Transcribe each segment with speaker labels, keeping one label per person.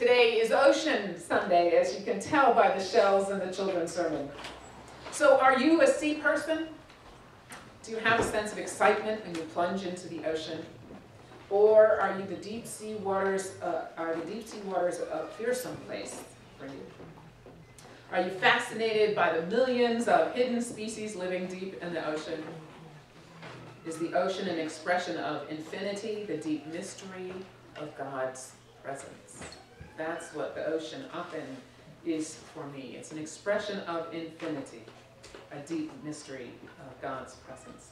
Speaker 1: Today is Ocean Sunday, as you can tell by the shells in the children's sermon. So are you a sea person? Do you have a sense of excitement when you plunge into the ocean? Or are you the deep sea waters, up here someplace for you? Are you fascinated by the millions of hidden species living deep in the ocean? Is the ocean an expression of infinity, the deep mystery of God's presence? That's what the ocean often is for me. It's an expression of infinity, a deep mystery of God's presence.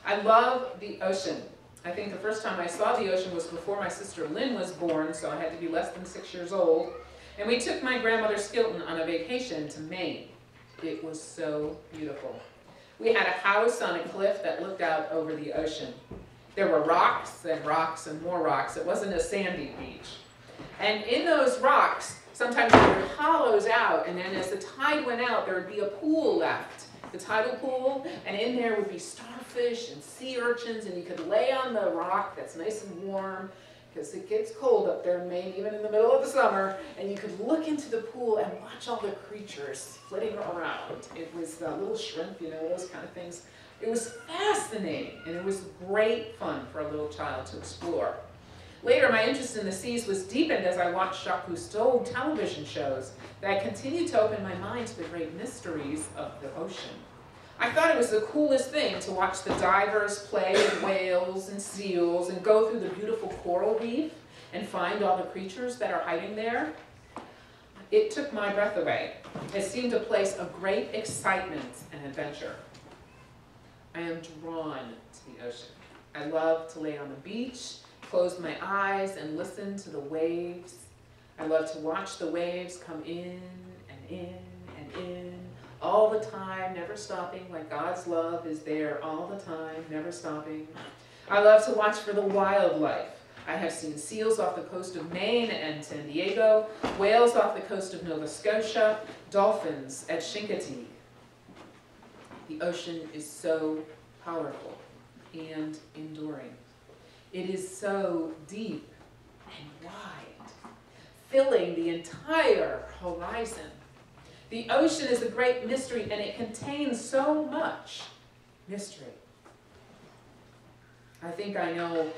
Speaker 1: I love the ocean. I think the first time I saw the ocean was before my sister Lynn was born, so I had to be less than 6 years old. And we took my grandmother Skilton on a vacation to Maine. It was so beautiful. We had a house on a cliff that looked out over the ocean. There were rocks and more rocks. It wasn't a sandy beach. And in those rocks, sometimes there were hollows out, and then as the tide went out, there would be a pool left, the tidal pool, and in there would be starfish and sea urchins, and you could lay on the rock that's nice and warm, because it gets cold up there in Maine, even in the middle of the summer, and you could look into the pool and watch all the creatures flitting around. It was little shrimp, those kind of things. It was fascinating, and it was great fun for a little child to explore. Later, my interest in the seas was deepened as I watched Jacques Cousteau television shows that continued to open my mind to the great mysteries of the ocean. I thought it was the coolest thing to watch the divers play with whales and seals and go through the beautiful coral reef and find all the creatures that are hiding there. It took my breath away. It seemed a place of great excitement and adventure. I am drawn to the ocean. I love to lay on the beach, close my eyes and listen to the waves. I love to watch the waves come in and in and in all the time, never stopping, like God's love is there all the time, never stopping. I love to watch for the wildlife. I have seen seals off the coast of Maine and San Diego, whales off the coast of Nova Scotia, dolphins at Chincoteague. The ocean is so powerful and enduring. It is so deep and wide, filling the entire horizon. The ocean is a great mystery, and it contains so much mystery. I think I know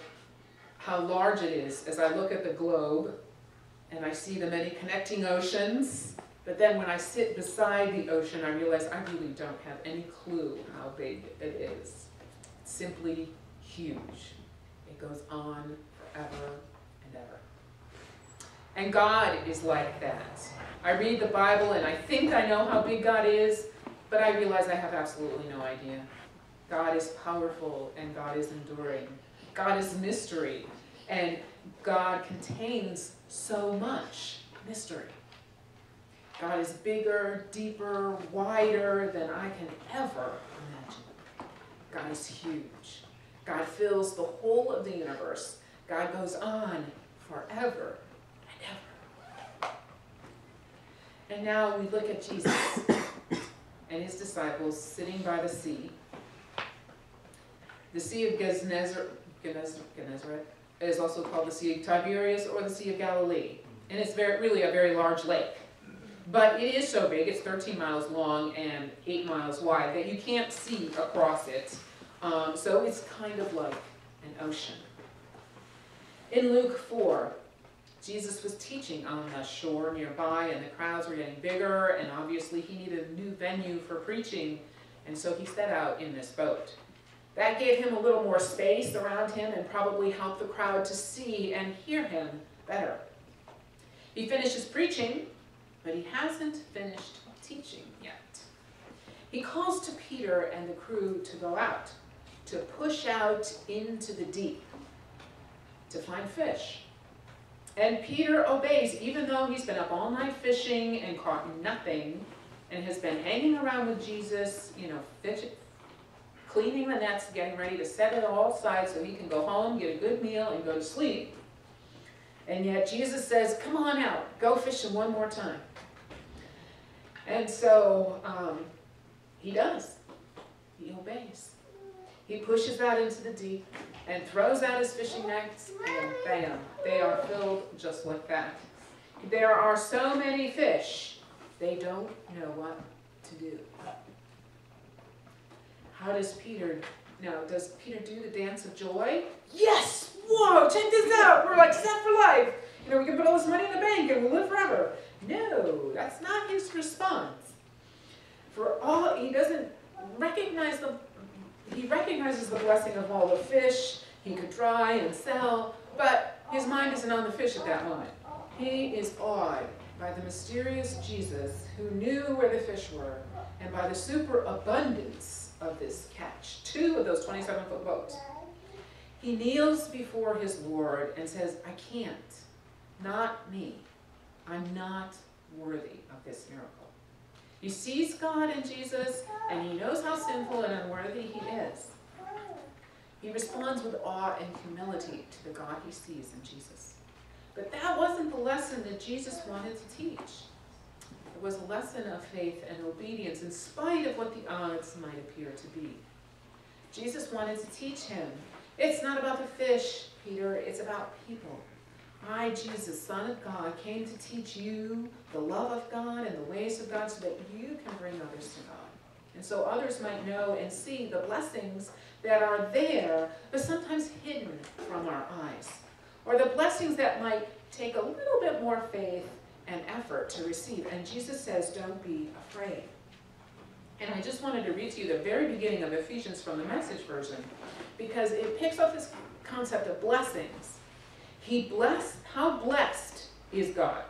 Speaker 1: how large it is as I look at the globe and I see the many connecting oceans, but then when I sit beside the ocean, I realize I really don't have any clue how big it is. It's simply huge. It goes on forever and ever. And God is like that. I read the Bible and I think I know how big God is, but I realize I have absolutely no idea. God is powerful and God is enduring. God is mystery, and God contains so much mystery. God is bigger, deeper, wider than I can ever imagine. God is huge. God fills the whole of the universe. God goes on forever and ever. And now we look at Jesus and his disciples sitting by the sea. The Sea of Gennesaret is also called the Sea of Tiberias or the Sea of Galilee. And it's really a very large lake. But it is so big, it's 13 miles long and 8 miles wide, that you can't see across it. So it's kind of like an ocean. In Luke 4, Jesus was teaching on the shore nearby, and the crowds were getting bigger, and obviously he needed a new venue for preaching, and so he set out in this boat. That gave him a little more space around him and probably helped the crowd to see and hear him better. He finishes preaching, but he hasn't finished teaching yet. He calls to Peter and the crew to go out, to push out into the deep, to find fish. And Peter obeys, even though he's been up all night fishing and caught nothing, and has been hanging around with Jesus, cleaning the nets, getting ready to set it all aside so he can go home, get a good meal, and go to sleep. And yet Jesus says, come on out, go fishing one more time. And so he does. He obeys. He pushes out into the deep and throws out his fishing nets, and bam, they are filled just like that. There are so many fish, they don't know what to do. How does Peter, does Peter do the dance of joy? Yes! Whoa, check this out! We're like set for life. We can put all this money in the bank and we'll live forever. No, that's not his response. He doesn't recognize he recognizes the blessing of all the fish he could dry and sell, but his mind isn't on the fish at that moment. He is awed by the mysterious Jesus who knew where the fish were and by the superabundance of this catch, 2 of those 27-foot boats. He kneels before his Lord and says, I can't, not me. I'm not worthy of this miracle. He sees God in Jesus, and he knows how sinful and unworthy he is. He responds with awe and humility to the God he sees in Jesus. But that wasn't the lesson that Jesus wanted to teach. It was a lesson of faith and obedience in spite of what the odds might appear to be. Jesus wanted to teach him, it's not about the fish, Peter, it's about people. I, Jesus, Son of God, came to teach you the love of God and the ways of God so that you can bring others to God. And so others might know and see the blessings that are there, but sometimes hidden from our eyes. Or the blessings that might take a little bit more faith and effort to receive. And Jesus says, don't be afraid. And I just wanted to read to you the very beginning of Ephesians from the Message version, because it picks up this concept of blessings. How blessed is God?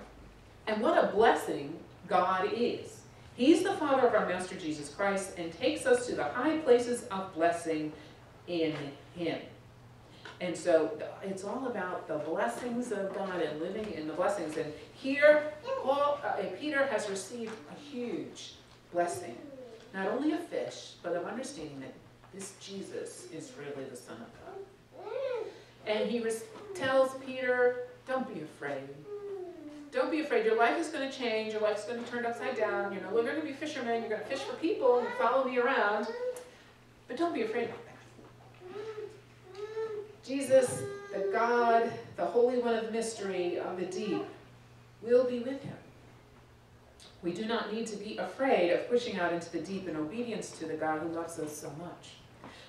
Speaker 1: And what a blessing God is. He's the Father of our Master Jesus Christ and takes us to the high places of blessing in him. And so it's all about the blessings of God and living in the blessings. And here, Peter has received a huge blessing. Not only of fish, but of understanding that this Jesus is really the Son of God. And he tells Peter, don't be afraid. Don't be afraid. Your life is going to change. Your life is going to turn upside down. You're no longer going to be fishermen. You're going to fish for people and follow me around. But don't be afraid about that. Jesus, the God, the Holy One of mystery of the deep, will be with him. We do not need to be afraid of pushing out into the deep in obedience to the God who loves us so much.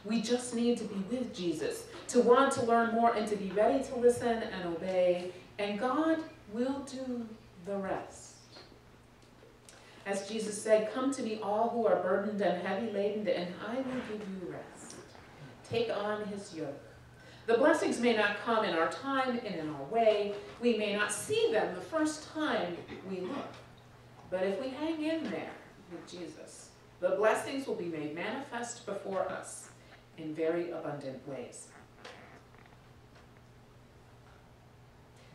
Speaker 1: We just need to be with Jesus, to want to learn more and to be ready to listen and obey, and God will do the rest. As Jesus said, come to me all who are burdened and heavy laden, and I will give you rest. Take on his yoke. The blessings may not come in our time and in our way. We may not see them the first time we look. But if we hang in there with Jesus, the blessings will be made manifest before us in very abundant ways.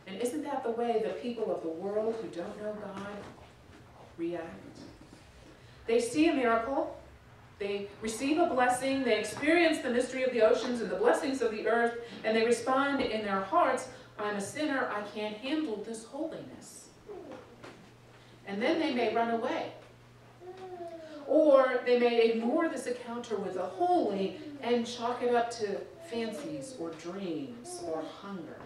Speaker 1: And isn't that the way the people of the world who don't know God react? They see a miracle, they receive a blessing, they experience the mystery of the oceans and the blessings of the earth, and they respond in their hearts, I'm a sinner, I can't handle this holiness. And then they may run away. Or they may ignore this encounter with the holy and chalk it up to fancies or dreams or hunger,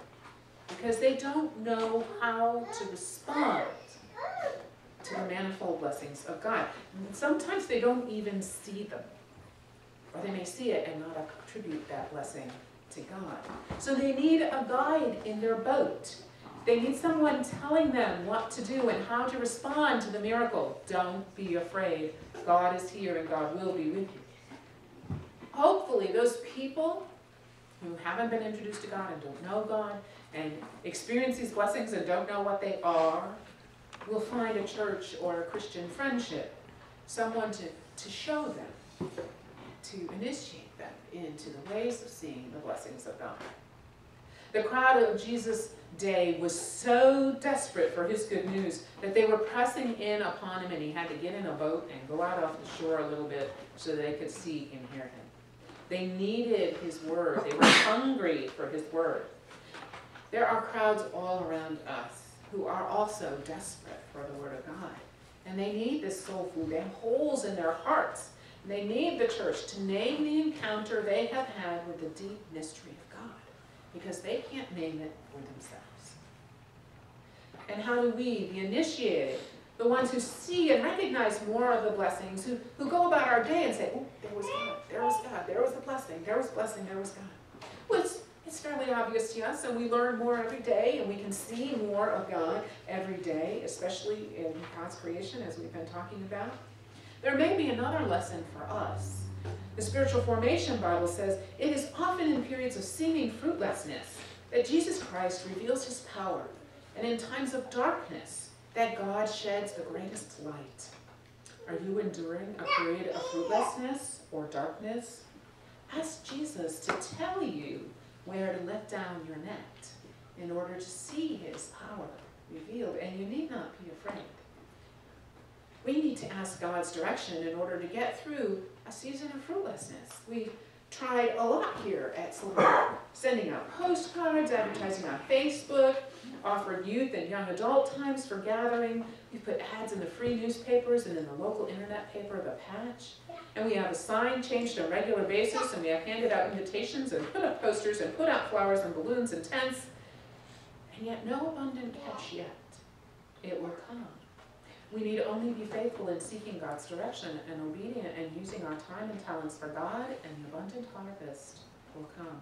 Speaker 1: because they don't know how to respond to the manifold blessings of God. And sometimes they don't even see them, or they may see it and not attribute that blessing to God. So they need a guide in their boat. They need someone telling them what to do and how to respond to the miracle. Don't be afraid. God is here and God will be with you. Hopefully those people who haven't been introduced to God and don't know God and experience these blessings and don't know what they are will find a church or a Christian friendship, someone to show them, to initiate them into the ways of seeing the blessings of God. The crowd of Jesus' day was so desperate for his good news that they were pressing in upon him, and he had to get in a boat and go out off the shore a little bit so they could see and hear him. They needed his word. They were hungry for his word. There are crowds all around us who are also desperate for the word of God. And they need this soul food. They have holes in their hearts. They need the church to name the encounter they have had with the deep mystery of God, because they can't name it for themselves. And how do we, the initiated, the ones who see and recognize more of the blessings, who go about our day and say, oh, there was God, there was God, there was the blessing, there was blessing, there was God. Well, it's fairly obvious to us, and we learn more every day, and we can see more of God every day, especially in God's creation, as we've been talking about. There may be another lesson for us. The Spiritual Formation Bible says, it is often in periods of seeming fruitlessness that Jesus Christ reveals his power, and in times of darkness that God sheds the greatest light. Are you enduring a period of fruitlessness or darkness? Ask Jesus to tell you where to let down your net in order to see his power revealed, and you need not be afraid. We need to ask God's direction in order to get through a season of fruitlessness. We've tried a lot here at Silverbrook, sending out postcards, advertising on Facebook, offered youth and young adult times for gathering. We've put ads in the free newspapers and in the local internet paper, The Patch. And we have a sign changed on a regular basis, and we have handed out invitations and put up posters and put out flowers and balloons and tents. And yet no abundant catch yet. It will come. We need only be faithful in seeking God's direction and obedient and using our time and talents for God, and the abundant harvest will come.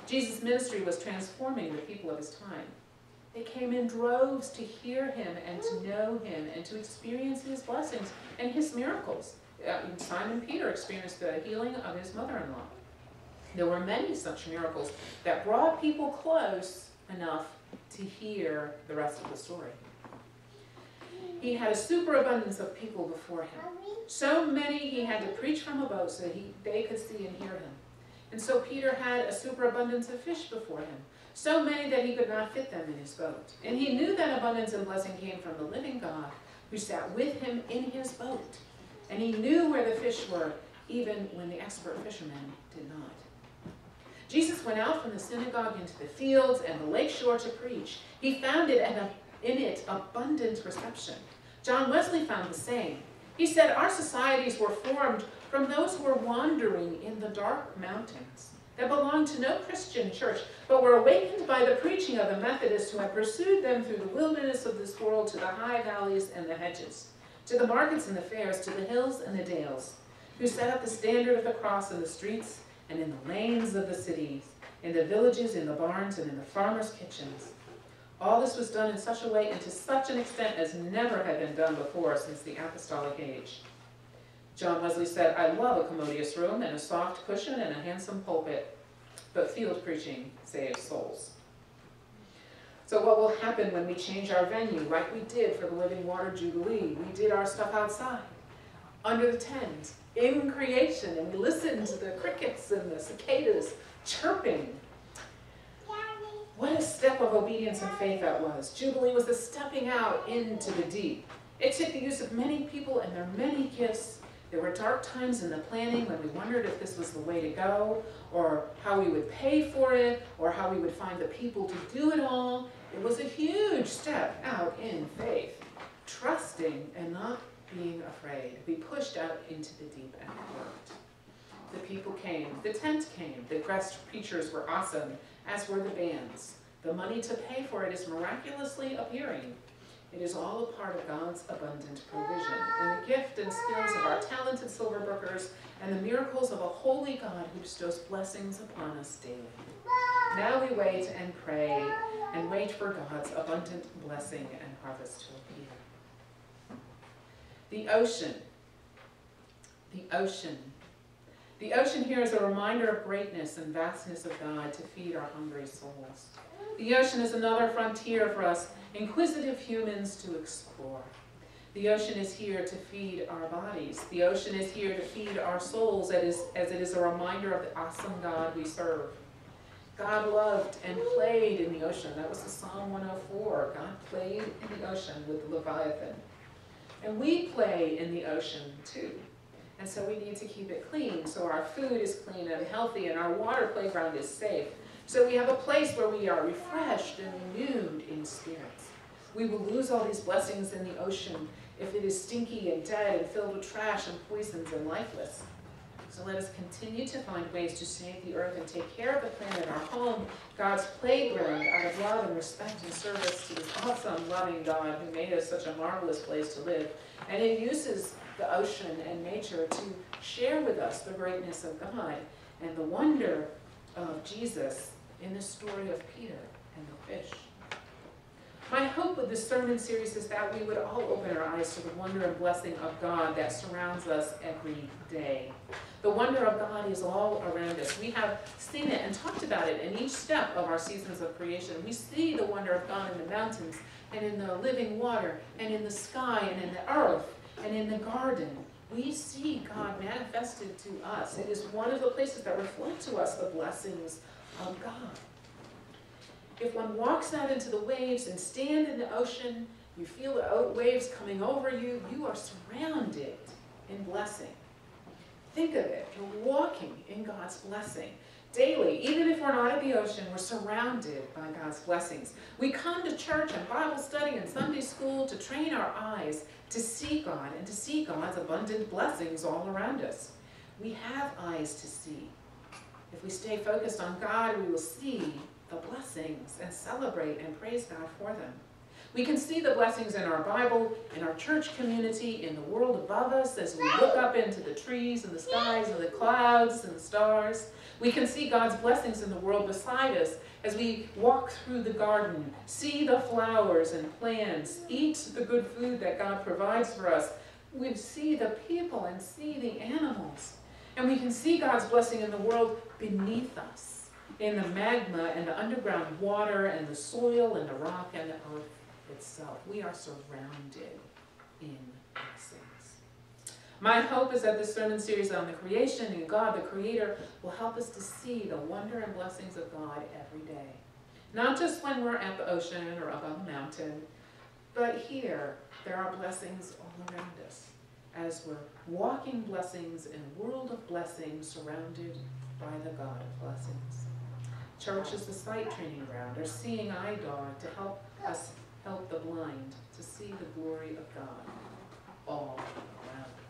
Speaker 1: Jesus' ministry was transforming the people of his time. They came in droves to hear him and to know him and to experience his blessings and his miracles. Simon Peter experienced the healing of his mother-in-law. There were many such miracles that brought people close enough to hear the rest of the story. He had a superabundance of people before him. So many he had to preach from a boat so they could see and hear him. And so Peter had a superabundance of fish before him. So many that he could not fit them in his boat. And he knew that abundance and blessing came from the living God who sat with him in his boat. And he knew where the fish were, even when the expert fishermen did not. Jesus went out from the synagogue into the fields and the lakeshore to preach. He found it in it abundant reception. John Wesley found the same. He said, our societies were formed from those who were wandering in the dark mountains, that belonged to no Christian church, but were awakened by the preaching of the Methodists who had pursued them through the wilderness of this world to the high valleys and the hedges, to the markets and the fairs, to the hills and the dales, who set up the standard of the cross in the streets and in the lanes of the cities, in the villages, in the barns, and in the farmers' kitchens. All this was done in such a way and to such an extent as never had been done before since the apostolic age. John Wesley said, I love a commodious room and a soft cushion and a handsome pulpit, but field preaching saves souls. So what will happen when we change our venue, like we did for the Living Water Jubilee? We did our stuff outside, under the tent, in creation, and we listened to the crickets and the cicadas chirping. What a step of obedience and faith that was. Jubilee was the stepping out into the deep. It took the use of many people and their many gifts. There were dark times in the planning when we wondered if this was the way to go, or how we would pay for it, or how we would find the people to do it all. It was a huge step out in faith, trusting and not being afraid. We pushed out into the deep and worked. The people came, the tent came, the guest preachers were awesome, as were the bands. The money to pay for it is miraculously appearing. It is all a part of God's abundant provision, in the gift and skills of our talented Silverbrookers, and the miracles of a holy God who bestows blessings upon us daily. Now we wait and pray, and wait for God's abundant blessing and harvest to appear. The ocean. The ocean. The ocean here is a reminder of greatness and vastness of God to feed our hungry souls. The ocean is another frontier for us inquisitive humans to explore. The ocean is here to feed our bodies. The ocean is here to feed our souls as it is a reminder of the awesome God we serve. God loved and played in the ocean. That was the Psalm 104. God played in the ocean with the Leviathan. And we play in the ocean too. And so we need to keep it clean, so our food is clean and healthy, and our water playground is safe. So we have a place where we are refreshed and renewed in spirits. We will lose all these blessings in the ocean if it is stinky and dead and filled with trash and poisons and lifeless. So let us continue to find ways to save the earth and take care of the planet, our home, God's playground, out of love and respect and service to this awesome, loving God who made us such a marvelous place to live. And He uses the ocean and nature to share with us the greatness of God and the wonder of Jesus in the story of Peter and the fish. My hope with this sermon series is that we would all open our eyes to the wonder and blessing of God that surrounds us every day. The wonder of God is all around us. We have seen it and talked about it in each step of our seasons of creation. We see the wonder of God in the mountains and in the living water and in the sky and in the earth and in the garden. We see God manifested to us. It is one of the places that reflect to us the blessings of God. If one walks out into the waves and stand in the ocean, you feel the waves coming over you, you are surrounded in blessing. Think of it, you're walking in God's blessing daily. Even if we're not at the ocean, we're surrounded by God's blessings. We come to church and Bible study and Sunday school to train our eyes to see God and to see God's abundant blessings all around us. We have eyes to see. If we stay focused on God, we will see the blessings and celebrate and praise God for them. We can see the blessings in our Bible, in our church community, in the world above us as we look up into the trees and the skies and the clouds and the stars. We can see God's blessings in the world beside us as we walk through the garden, see the flowers and plants, eat the good food that God provides for us. We see the people and see the animals. And we can see God's blessing in the world beneath us, in the magma and the underground water and the soil and the rock and the earth itself. We are surrounded in blessings. My hope is that this sermon series on the creation and God, the Creator, will help us to see the wonder and blessings of God every day. Not just when we're at the ocean or up on the mountain, but here, there are blessings all around us as we're walking blessings in a world of blessings surrounded by the God of blessings. Church is the sight training ground, our seeing eye dog, to help us help the blind to see the glory of God all around.